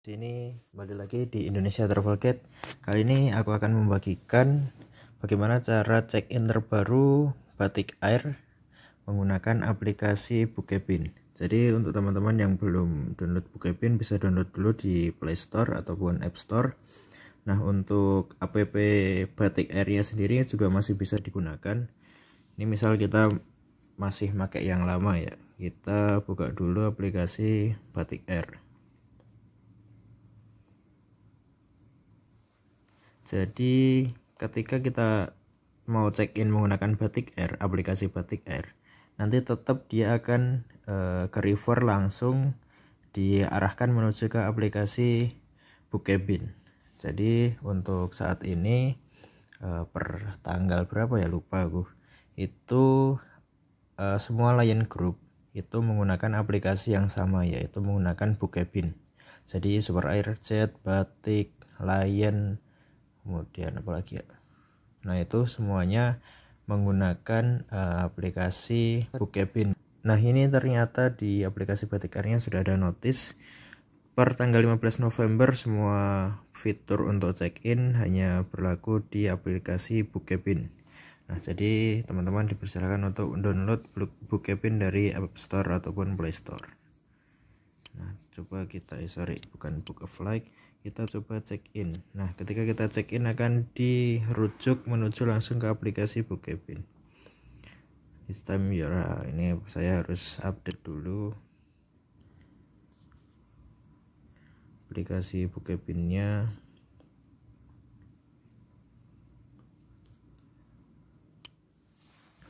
Sini kembali lagi di Indonesia Travel Guide. Kali ini aku akan membagikan bagaimana cara check-in terbaru Batik Air menggunakan aplikasi Bukebin. Jadi untuk teman-teman yang belum download Bukebin bisa download dulu di Play Store ataupun App Store. Nah, untuk app Batik Air-nya sendiri juga masih bisa digunakan. Ini misal kita masih pakai yang lama ya. Kita buka dulu aplikasi Batik Air. Jadi ketika kita mau check-in menggunakan Batik Air, aplikasi Batik Air, nanti tetap dia akan ke river langsung diarahkan menuju ke aplikasi Bukebin. Jadi untuk saat ini per tanggal berapa ya, lupa aku, itu semua Lion Group itu menggunakan aplikasi yang sama, yaitu menggunakan Bukebin. Jadi Super Airjet, Batik, Lion, kemudian apalagi ya, nah itu semuanya menggunakan aplikasi Bukebin. Nah ini ternyata di aplikasi Batik Airnya sudah ada notice per tanggal 15 November semua fitur untuk check-in hanya berlaku di aplikasi Bukebin. Nah jadi teman-teman dipersilakan untuk download Bukebin dari App Store ataupun Play Store. Nah coba kita bukan book a flight, kita coba check-in. Nah ketika kita check-in akan dirujuk menuju langsung ke aplikasi Bukebin. This time ini saya harus update dulu aplikasi Bukebinnya.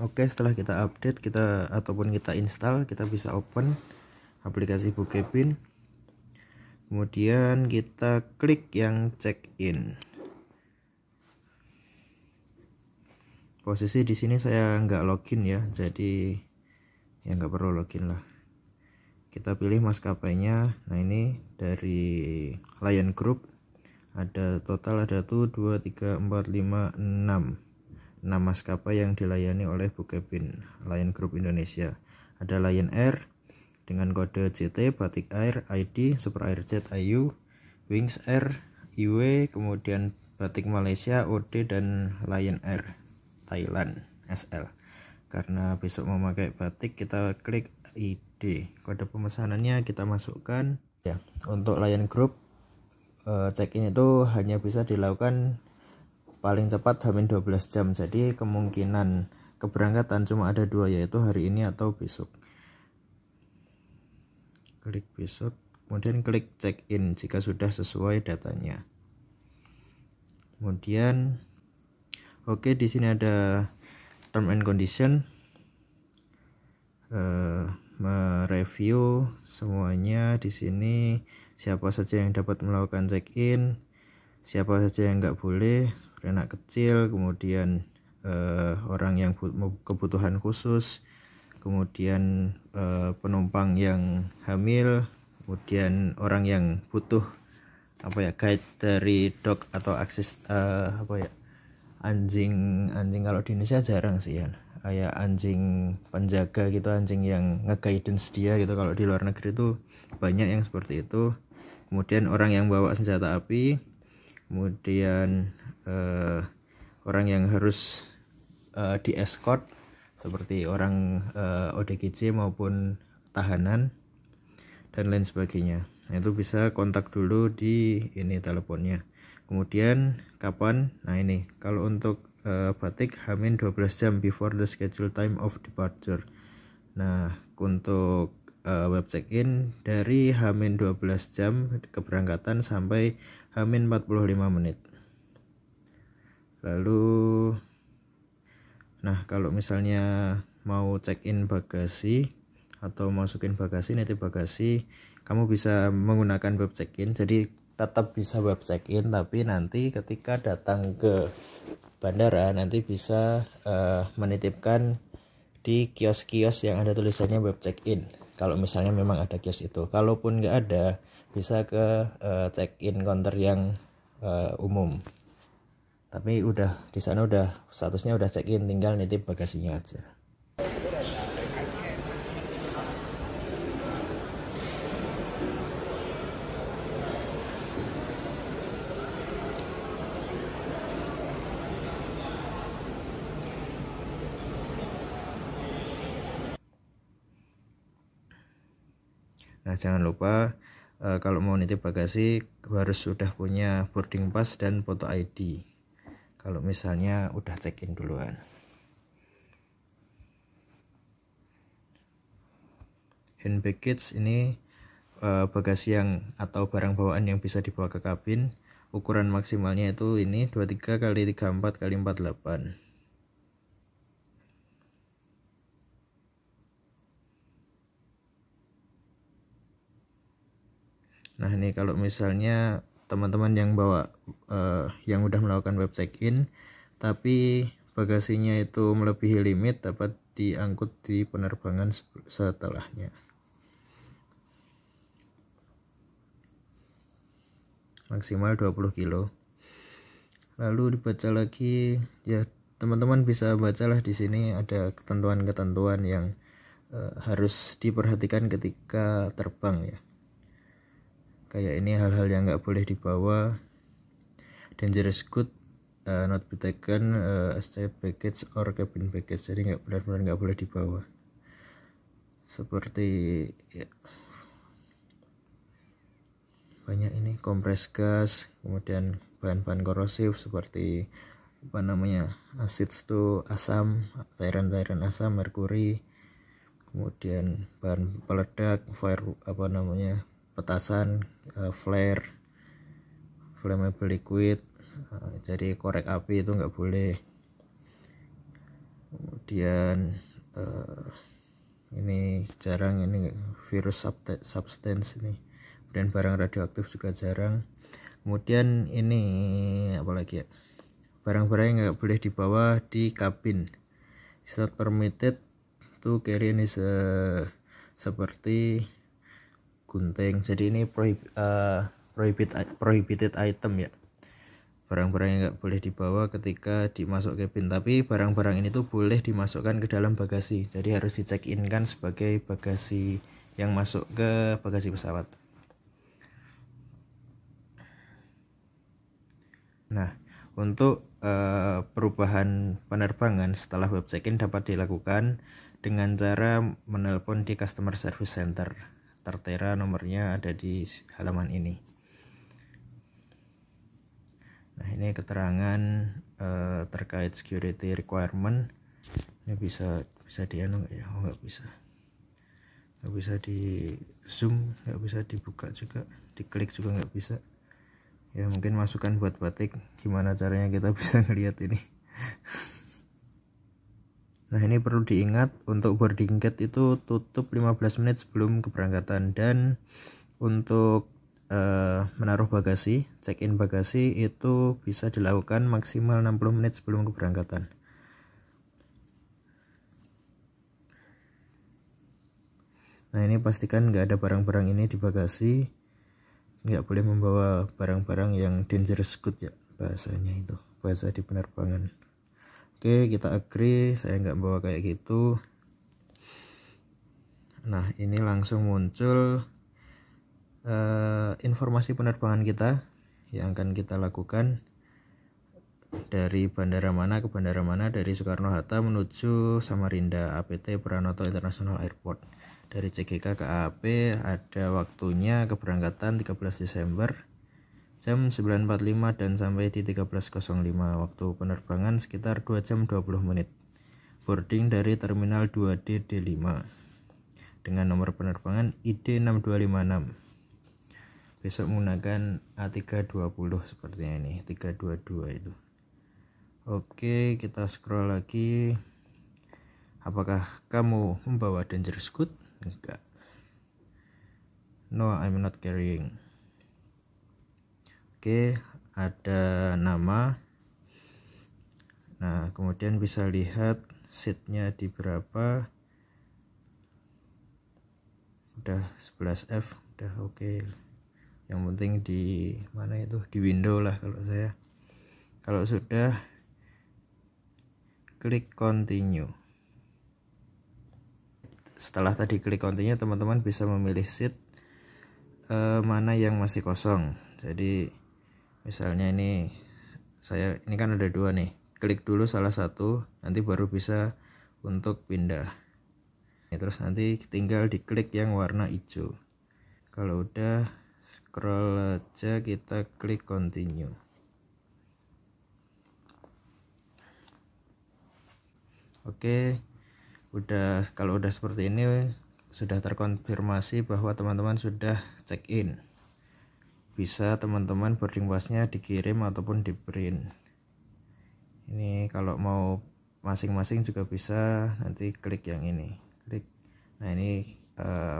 Oke, setelah kita update ataupun kita install, kita bisa open aplikasi Bukebin. Kemudian kita klik yang check-in. Posisi di sini saya nggak login ya, jadi ya nggak perlu login lah. Kita pilih maskapainya. Nah ini dari Lion Group ada total ada tuh 2, 3, 4, 5, 6 maskapai yang dilayani oleh Bukebin Lion Group Indonesia. Ada Lion Air dengan kode CT, Batik Air ID, Super Airjet IU, Wings Air IW, kemudian Batik Malaysia OD, dan Lion Air Thailand SL. Karena besok memakai Batik, kita klik ID. Kode pemesanannya kita masukkan ya. Untuk Lion Group check-in itu hanya bisa dilakukan paling cepat H-12 jam. Jadi kemungkinan keberangkatan cuma ada dua, yaitu hari ini atau besok. Klik besok, kemudian klik check-in jika sudah sesuai datanya. Kemudian oke, di sini ada term and condition, mereview semuanya. Di sini siapa saja yang dapat melakukan check-in, siapa saja yang nggak boleh, anak kecil, kemudian orang yang kebutuhan khusus, kemudian penumpang yang hamil, kemudian orang yang butuh guide dari dog atau akses anjing kalau di Indonesia jarang sih ya, kayak anjing penjaga gitu, anjing yang nge-guidance dia gitu. Kalau di luar negeri itu banyak yang seperti itu. Kemudian orang yang bawa senjata api, kemudian orang yang harus di escort seperti orang ODGJ maupun tahanan dan lain sebagainya. Nah, itu bisa kontak dulu di ini teleponnya. Kemudian kapan? Nah ini kalau untuk Batik H-12 jam before the scheduled time of departure. Nah untuk web check-in dari H-12 jam keberangkatan sampai H-45 menit. Lalu nah kalau misalnya mau check-in bagasi atau masukin bagasi, nitip bagasi, kamu bisa menggunakan web check-in. Jadi tetap bisa web check-in, tapi nanti ketika datang ke bandara nanti bisa menitipkan di kios-kios yang ada tulisannya web check-in. Kalau misalnya memang ada kios itu. Kalaupun nggak ada, bisa ke check-in counter yang umum. Tapi udah di sana udah statusnya udah check-in, tinggal nitip bagasinya aja. Nah, jangan lupa kalau mau nitip bagasi harus sudah punya boarding pass dan foto ID kalau misalnya udah check-in duluan. Hand baggage ini bagasi yang atau barang bawaan yang bisa dibawa ke kabin. Ukuran maksimalnya itu ini 23 x 34 x 48. Nah, ini kalau misalnya teman-teman yang bawa yang udah melakukan web check-in tapi bagasinya itu melebihi limit, dapat diangkut di penerbangan setelahnya. Maksimal 20 kilo. Lalu dibaca lagi ya, teman-teman bisa bacalah di sini ada ketentuan-ketentuan yang harus diperhatikan ketika terbang ya. Kayak ini hal-hal yang nggak boleh dibawa, dangerous goods not be taken as baggage or cabin baggage, jadi nggak benar-benar nggak boleh dibawa. Seperti ya, banyak ini kompres gas, kemudian bahan-bahan korosif seperti apa namanya asid itu asam, cairan-cairan asam, merkuri, kemudian bahan peledak, fire apa namanya petasan, flare, flammable liquid, jadi korek api itu nggak boleh. Kemudian ini jarang ini virus substance ini, dan barang radioaktif juga jarang. Kemudian ini apalagi ya, barang-barang yang nggak boleh dibawa di kabin. It's not permitted to carry ini seperti gunting, jadi ini prohibited item ya, barang-barang yang nggak boleh dibawa ketika dimasuk kabin. Tapi barang-barang ini tuh boleh dimasukkan ke dalam bagasi, jadi harus di-check-in kan sebagai bagasi yang masuk ke bagasi pesawat. Nah, untuk perubahan penerbangan setelah web check-in dapat dilakukan dengan cara menelpon di customer service center. Tertera nomornya ada di halaman ini. Nah, ini keterangan terkait security requirement. Ini bisa di anu nggak ya? Oh, nggak bisa di zoom, nggak bisa dibuka juga, diklik juga nggak bisa. Ya mungkin masukan buat batik gimana caranya kita bisa ngelihat ini. Nah, ini perlu diingat, untuk boarding gate itu tutup 15 menit sebelum keberangkatan, dan untuk menaruh bagasi, check-in bagasi itu bisa dilakukan maksimal 60 menit sebelum keberangkatan. Nah, ini pastikan nggak ada barang-barang ini di bagasi, nggak boleh membawa barang-barang yang dangerous good ya, bahasanya itu, bahasa di penerbangan. Oke, kita agree, saya nggak bawa kayak gitu. Nah, ini langsung muncul informasi penerbangan kita yang akan kita lakukan, dari bandara mana ke bandara mana, dari Soekarno-Hatta menuju Samarinda APT Pranoto International Airport. Dari CGK ke AAP ada waktunya keberangkatan 13 Desember jam 9.45 dan sampai di 13.05. Waktu penerbangan sekitar 2 jam 20 menit. Boarding dari terminal 2D D5 dengan nomor penerbangan ID 6256. Besok menggunakan A320 sepertinya, ini 322 itu. Oke, kita scroll lagi. Apakah kamu membawa dangerous good? Enggak. No, I'm not carrying. Oke, ada nama. Nah, kemudian bisa lihat seatnya di berapa. Udah 11F, udah oke. Yang penting di mana itu, di window lah kalau saya. Kalau sudah, klik continue. Setelah tadi klik continue, teman-teman bisa memilih seat mana yang masih kosong. Jadi misalnya ini kan ada dua nih, klik dulu salah satu, nanti baru bisa untuk pindah. Terus nanti tinggal diklik yang warna hijau. Kalau udah, scroll aja, kita klik continue. Oke, udah. Kalau udah seperti ini, sudah terkonfirmasi bahwa teman-teman sudah check in. Bisa teman-teman boarding pass-nya dikirim ataupun di print. Ini kalau mau masing-masing juga bisa, nanti klik yang ini, klik. Nah ini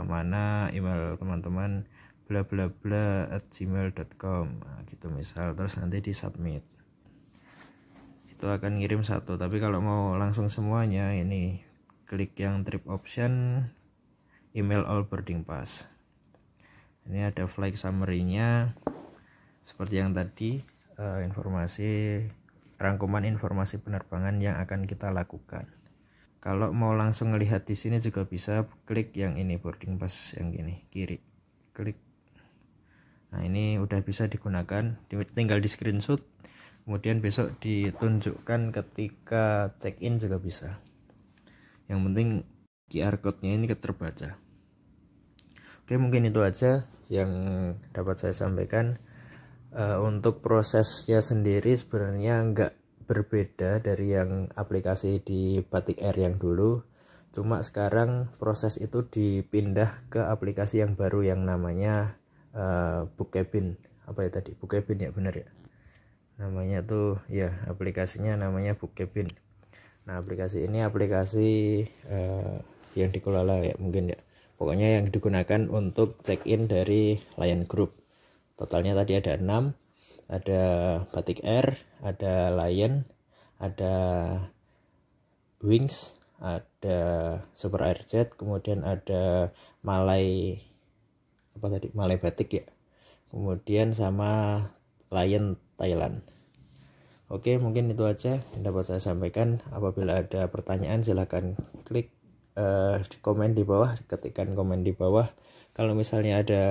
mana email teman-teman, bla bla bla @gmail.com, nah, gitu misal, terus nanti di submit, itu akan ngirim satu. Tapi kalau mau langsung semuanya, ini klik yang trip option, email all boarding pass. Ini ada flight summary-nya seperti yang tadi, rangkuman informasi penerbangan yang akan kita lakukan. Kalau mau langsung melihat di sini juga bisa, klik yang ini, boarding pass yang gini, kiri, klik. Nah ini udah bisa digunakan, tinggal di screenshot, kemudian besok ditunjukkan ketika check in juga bisa. Yang penting QR code-nya ini terbaca. Oke, mungkin itu aja yang dapat saya sampaikan. Untuk prosesnya sendiri sebenarnya nggak berbeda dari yang aplikasi di Batik Air yang dulu, cuma sekarang proses itu dipindah ke aplikasi yang baru yang namanya Bookcabin. Apa ya tadi, Bookcabin ya, bener ya namanya tuh ya, aplikasinya namanya Bookcabin. Nah aplikasi ini aplikasi yang dikelola ya, mungkin ya, pokoknya yang digunakan untuk check in dari Lion Group. Totalnya tadi ada 6, ada Batik Air, ada Lion, ada Wings, ada Super Airjet, kemudian ada Malay Batik ya, kemudian sama Lion Thailand. Oke, mungkin itu aja yang dapat saya sampaikan. Apabila ada pertanyaan silahkan klik komen di bawah, ketikkan komen di bawah. Kalau misalnya ada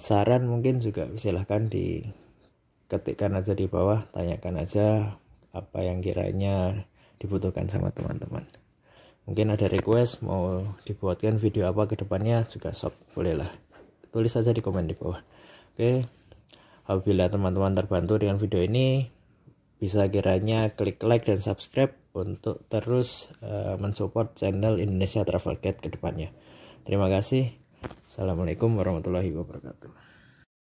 saran mungkin juga silahkan diketikkan aja di bawah, tanyakan aja apa yang kiranya dibutuhkan sama teman-teman. Mungkin ada request mau dibuatkan video apa ke depannya juga bolehlah, tulis saja di komen di bawah. Oke, apabila teman-teman terbantu dengan video ini, bisa kiranya klik like dan subscribe untuk terus mensupport channel Indonesia Travel Guide ke depannya. Terima kasih. Assalamualaikum warahmatullahi wabarakatuh.